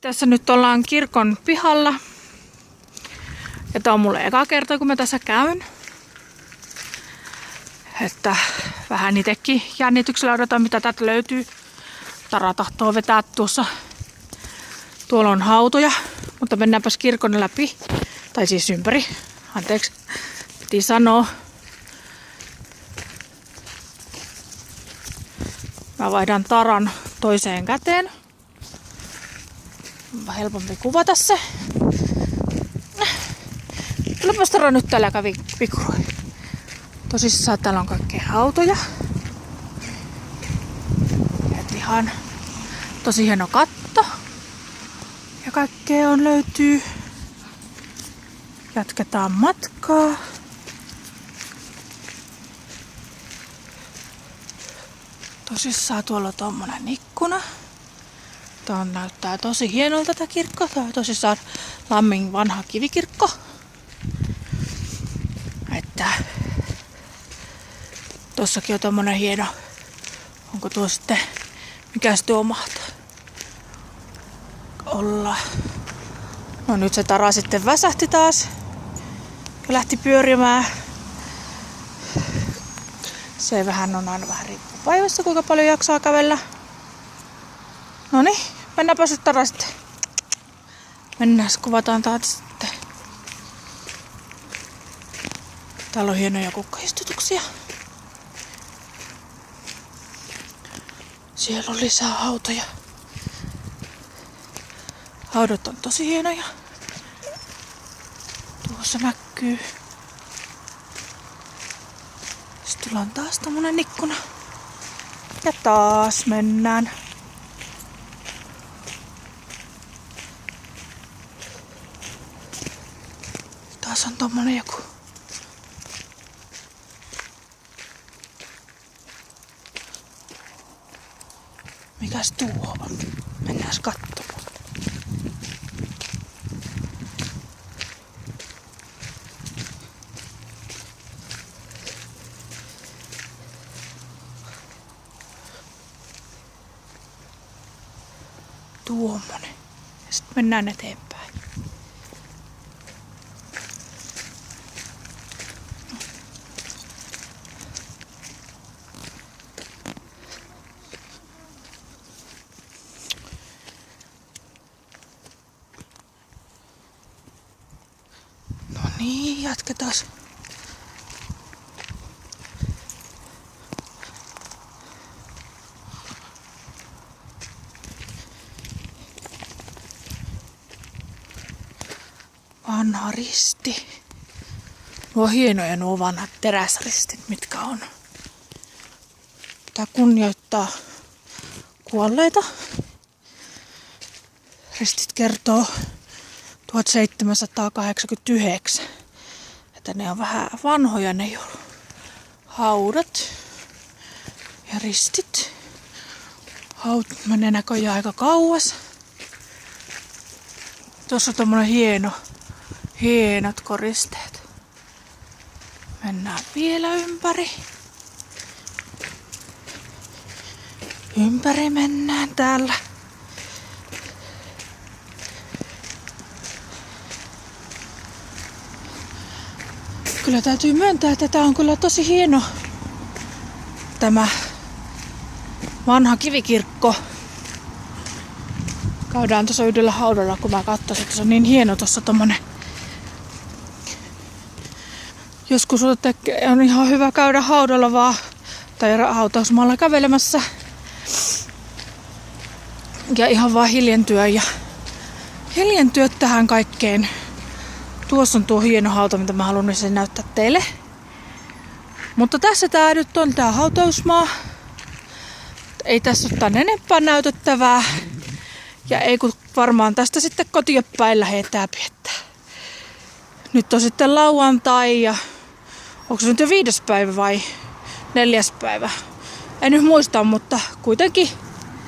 Tässä nyt ollaan kirkon pihalla. Ja tää on mulle eka kerta, kun mä tässä käyn. Että vähän itekin jännityksellä odotan, mitä täältä löytyy. Tara tahtoo vetää tuossa. Tuolla on hautoja, mutta mennäänpäs kirkon läpi. Tai siis ympäri. Anteeksi, piti sanoa. Mä vaihdan Taran toiseen käteen. On helpompi kuvata se. Tulepas Tara nyt täällä kävi pikkuroi. Tosissaan täällä on kaikkea hautoja. Ja ihan tosi hieno katto. Ja kaikkea on löytyy. Jatketaan matkaa. Tosissaan tuolla on tommonen ikkuna. Tää näyttää tosi hienolta tää kirkko. Tää on tosissaan Lammin vanha kivikirkko. Että tossakin on tommonen hieno. Onko tuo sitten, mikäs tuo mahtaa olla? No nyt se Tara sitten väsähti taas. Ja lähti pyörimään. Se vähän on aina vähän riippuu päivässä, kuinka paljon jaksaa kävellä. Noniin, mennäänpä nyt Tara sitten. Mennään, kuvataan taas sitten. Täällä on hienoja kukkaistutuksia. Siellä on lisää hautoja. Haudot on tosi hienoja. Tuossa näkyy. Sitten on taas tommonen ikkuna. Ja taas mennään. Taas on tommonen joku. Mikäs tuo on? Mennään katsomaan. Tuommoinen. Ja sitten mennään eteenpäin. No niin, jatketaan. Vanha risti. Nuo hienoja nuo vanhat teräsristit, mitkä on. Tää kunnioittaa kuolleita. Ristit kertoo 1789. Että ne on vähän vanhoja ne jo. Haudat ja ristit. Haut menee näköjään aika kauas. Tuossa on tommonen hienot koristeet. Mennään vielä ympäri. Ympäri mennään täällä. Kyllä täytyy myöntää, että tää on kyllä tosi hieno. Tämä vanha kivikirkko. Käydään tuossa yhdellä haudalla, kun mä katsoin, että se on niin hieno tuossa tommonen. Joskus on ihan hyvä käydä haudalla vaan, tai hautausmaalla kävelemässä. Ja ihan vaan hiljentyä tähän kaikkeen. Tuossa on tuo hieno hauta, mitä mä haluan sen näyttää teille. Mutta tässä tää nyt on tää hautausmaa. Ei tässä ole tän enempää näytettävää. Ja ei kun varmaan tästä sitten kotiin päin lähdetään piettää. Nyt on sitten lauantai ja onko se nyt jo 5. päivä vai 4. päivä? En nyt muista, mutta kuitenkin